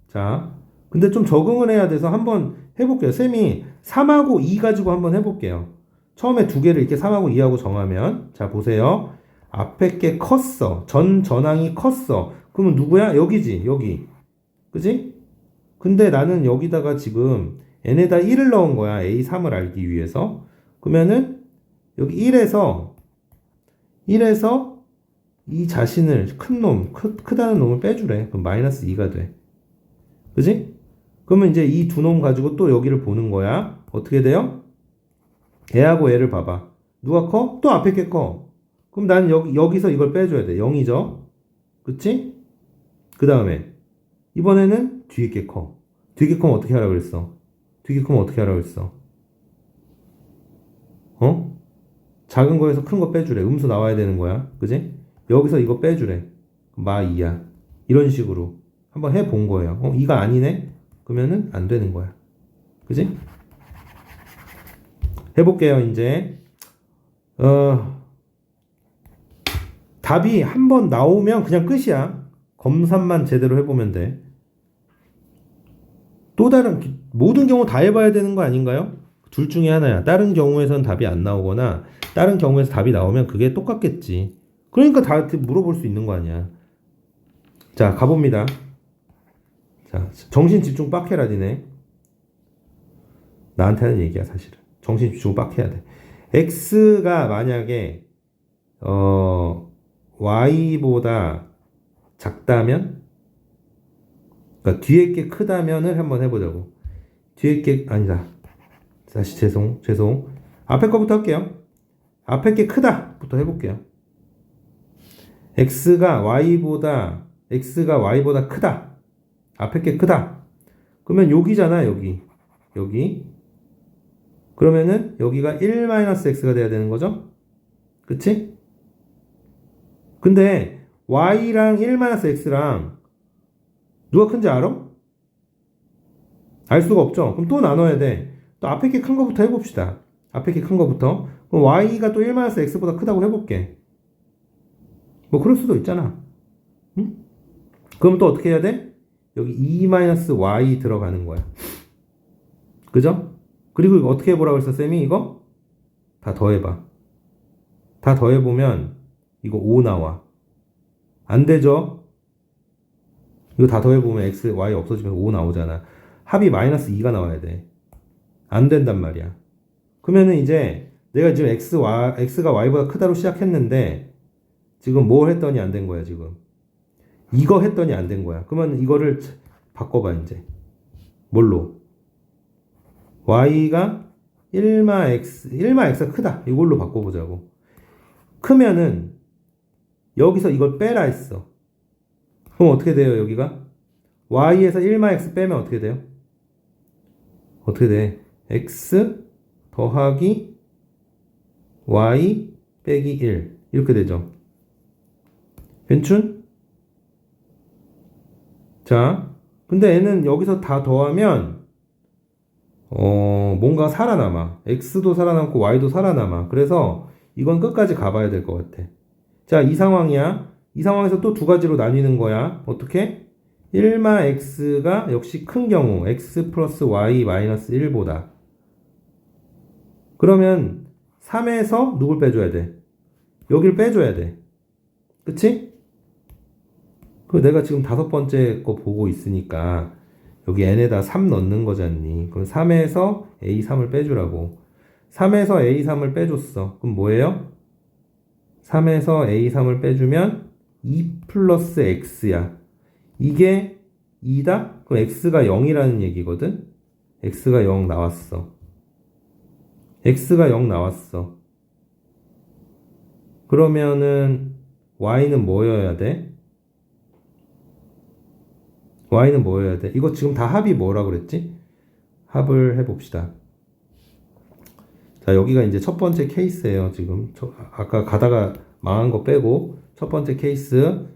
A: 자, 근데 좀 적응을 해야 돼서 한번 해볼게요. 쌤이 3하고 2 가지고 한번 해볼게요. 처음에 두 개를 이렇게 3하고 2하고 정하면 자 보세요. 앞에 게 컸어. 전항이 컸어. 그러면 누구야? 여기지. 여기. 그지? 근데 나는 여기다가 지금 n에다 1을 넣은 거야. A3을 알기 위해서. 그러면은 여기 1에서 이 자신을 큰 놈, 크다는 놈을 빼주래. 그럼 마이너스 2가 돼. 그지? 그러면 이제 이 두 놈 가지고 또 여기를 보는 거야. 어떻게 돼요? 얘하고 얘를 봐봐. 누가 커? 또 앞에 게 커. 그럼 나는 여기서 이걸 빼줘야 돼. 0이죠? 그치? 그 다음에 이번에는 뒤에 게 커. 뒤에 게 커면 어떻게 하라고 그랬어? 뒤에 게 커면 어떻게 하라고 그랬어? 작은 거에서 큰 거 빼주래. 음수 나와야 되는 거야. 그지? 여기서 이거 빼주래. 마 2야. 이런 식으로 한번 해본 거예요. 이가 아니네? 그러면은 안 되는 거야. 그지? 해볼게요, 이제. 답이 한 번 나오면 그냥 끝이야. 검산만 제대로 해보면 돼. 또 다른, 모든 경우 다 해봐야 되는 거 아닌가요? 둘 중에 하나야. 다른 경우에선 답이 안 나오거나, 다른 경우에서 답이 나오면 그게 똑같겠지. 그러니까 다 물어볼 수 있는 거 아니야. 자, 가봅니다. 자, 정신 집중 빡해라, 니네. 나한테 하는 얘기야, 사실은. 정신 집중 빡해야 돼. X가 만약에, Y보다 작다면? 그러니까 뒤에 게 크다면을 한번 해보자고. 뒤에 게, 아니다. 다시 죄송. 앞에 거부터 할게요. 앞에 게 크다부터 해볼게요. X가 Y보다 크다. 앞에 게 크다. 그러면 여기잖아, 여기. 그러면은 여기가 1-x가 돼야 되는 거죠? 그치? 근데 y랑 1-x랑 누가 큰지 알아? 알 수가 없죠? 그럼 또 나눠야 돼. 또 앞에 게 큰 거부터 해봅시다. 앞에 게 큰 거부터. 그럼 y가 또 1-x보다 크다고 해볼게. 뭐 그럴 수도 있잖아. 응? 그럼 또 어떻게 해야 돼? 여기 2-y 들어가는 거야. 그죠? 그리고 이거 어떻게 해보라고 했어, 쌤이? 이거? 다 더해봐. 다 더해보면 이거 5 나와. 안 되죠? 이거 다 더해보면 x, y 없어지면 5 나오잖아. 합이 마이너스 2가 나와야 돼. 안 된단 말이야. 그러면은 이제 내가 지금 x가 y보다 크다로 시작했는데 지금 뭘 했더니 안 된 거야, 지금. 이거 했더니 안 된 거야. 그러면 이거를 바꿔봐, 이제. 뭘로? y가 1-x가 크다. 이걸로 바꿔보자고. 크면은 여기서 이걸 빼라 했어. 그럼 어떻게 돼요, 여기가? y에서 1-x 빼면 어떻게 돼요? 어떻게 돼? x 더하기 y 빼기 1 이렇게 되죠. 괜춘? 자, 근데 얘는 여기서 다 더하면 뭔가 살아남아. x도 살아남고 y도 살아남아. 그래서 이건 끝까지 가봐야 될 것 같아. 자, 이 상황이야. 이 상황에서 또 두 가지로 나뉘는 거야. 어떻게? 1마 x가 역시 큰 경우 x 플러스 y 마이너스 1보다. 그러면 3에서 누굴 빼줘야 돼? 여길 빼줘야 돼. 그치? 그 내가 지금 다섯 번째 거 보고 있으니까 여기 n에다 3 넣는 거잖니. 그럼 3에서 a3을 빼주라고. 3에서 a3을 빼줬어. 그럼 뭐예요? 3에서 a3을 빼주면 2 플러스 x야. 이게 2다? 그럼 x가 0이라는 얘기거든? x가 0 나왔어. x가 0 나왔어. 그러면은 y는 뭐여야 돼? y는 뭐여야 돼? 이거 지금 다 합이 뭐라 그랬지? 합을 해봅시다. 자, 여기가 이제 첫 번째 케이스예요. 지금 아까 가다가 망한 거 빼고 첫 번째 케이스.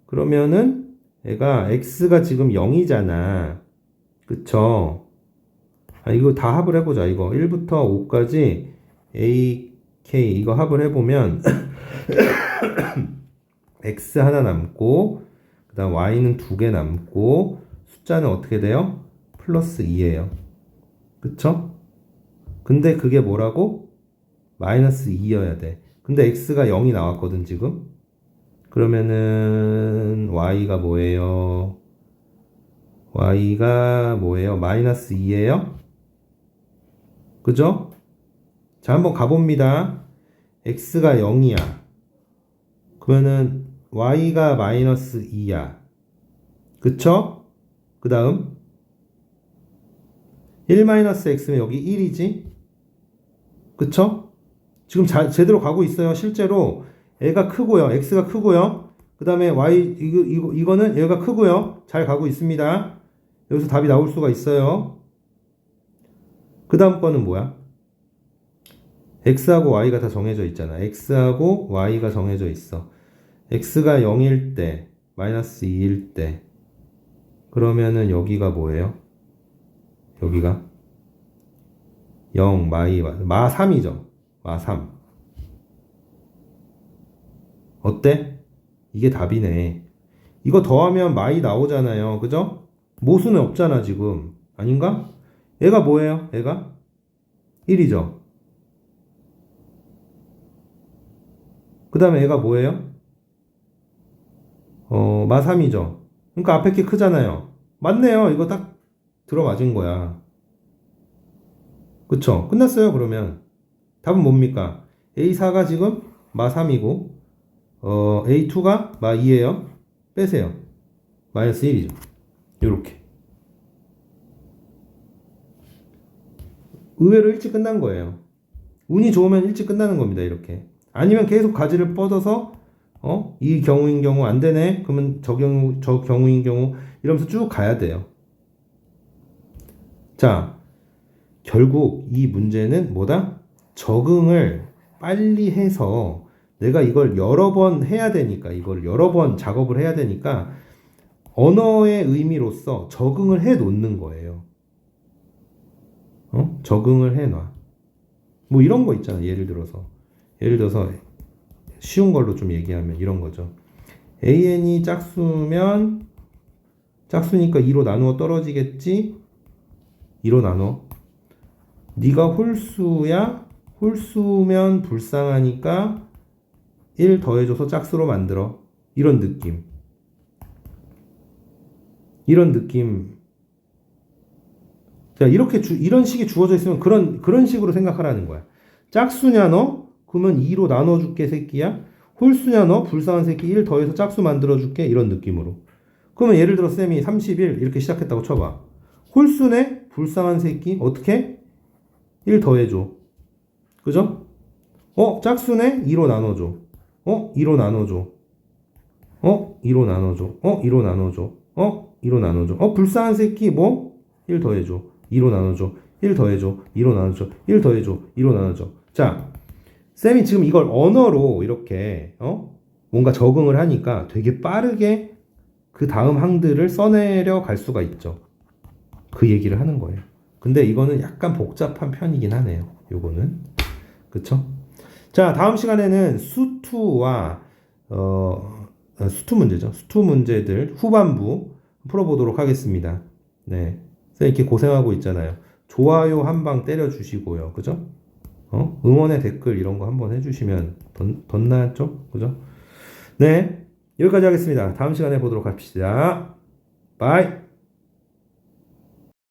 A: 그러면은 얘가 x가 지금 0이잖아. 그쵸? 이거 다 합을 해보자. 이거 1부터 5까지 a, k 이거 합을 해보면 x 하나 남고 그 다음 y는 2개 남고 숫자는 어떻게 돼요? 플러스 2예요. 그쵸? 근데 그게 뭐라고? 마이너스 2여야 돼. 근데 x가 0이 나왔거든 지금. 그러면은 y가 뭐예요? y가 뭐예요? 마이너스 2예요? 그죠? 자, 한번 가봅니다. x가 0이야. 그러면은 y가 마이너스 2야. 그쵸? 그 다음 1-x면 여기 1이지? 그쵸? 지금 제대로 가고 있어요. 실제로 애가 크고요. x가 크고요. 그 다음에 y 이거는 얘가 크고요. 잘 가고 있습니다. 여기서 답이 나올 수가 있어요. 그 다음 거는 뭐야? x하고 y가 다 정해져 있잖아. x하고 y가 정해져 있어. x가 0일 때, 마이너스 2일 때. 그러면은 여기가 뭐예요? 여기가 0, 마 3이죠. 마 3. 어때? 이게 답이네. 이거 더하면 마이 나오잖아요. 그죠? 모수는 없잖아, 지금. 아닌가? 얘가 뭐예요? 얘가 1이죠. 그 다음에 얘가 뭐예요? 마 3이죠. 그러니까 앞에 게 크잖아요. 맞네요. 이거 딱 들어맞은 거야. 그쵸? 끝났어요, 그러면. 답은 뭡니까? A4가 지금 마 3이고, A2가 마 2예요. 빼세요. 마이너스 1이죠. 요렇게. 의외로 일찍 끝난 거예요. 운이 좋으면 일찍 끝나는 겁니다, 이렇게. 아니면 계속 가지를 뻗어서, 이 경우인 경우 안 되네? 그러면 저 경우인 경우, 이러면서 쭉 가야 돼요. 자, 결국 이 문제는 뭐다? 적응을 빨리 해서 내가 이걸 여러 번 해야 되니까, 이걸 여러 번 작업을 해야 되니까 언어의 의미로서 적응을 해 놓는 거예요. 적응을 해 놔. 뭐 이런 거 있잖아. 예를 들어서 쉬운 걸로 좀 얘기하면 이런 거죠. an이 짝수면 짝수니까 2로 나누어 떨어지겠지? 2로 나눠. 네가 홀수야? 홀수면 불쌍하니까 1 더해줘서 짝수로 만들어. 이런 느낌. 자, 이런 식이 주어져 있으면 그런 식으로 생각하라는 거야. 짝수냐 너? 그러면 2로 나눠줄게 새끼야. 홀수냐 너? 불쌍한 새끼 1 더해서 짝수 만들어줄게. 이런 느낌으로. 그러면 예를 들어 쌤이 31 이렇게 시작했다고 쳐봐. 홀수네? 불쌍한 새끼 어떻게? 1 더해줘. 그죠? 짝수네? 2로 나눠줘. 2로 나눠줘. 2로 나눠줘. 2로 나눠줘. 2로 나눠줘. 불쌍한 새끼 뭐? 1 더해줘. 2로 나눠줘. 1 더해줘. 2로 나눠줘. 1 더해줘. 2로 나눠줘. 자, 쌤이 지금 이걸 언어로 이렇게 뭔가 적응을 하니까 되게 빠르게 그 다음 항들을 써내려 갈 수가 있죠. 그 얘기를 하는 거예요. 근데 이거는 약간 복잡한 편이긴 하네요. 요거는. 그쵸? 자, 다음 시간에는 수투와 수투 문제죠. 수투 문제들 후반부 풀어보도록 하겠습니다. 네. 선생님 이렇게 고생하고 있잖아요. 좋아요 한 방 때려주시고요. 그죠? 응원의 댓글 이런 거 한번 해주시면 더 낫죠? 그죠? 네. 여기까지 하겠습니다. 다음 시간에 보도록 합시다. 바이.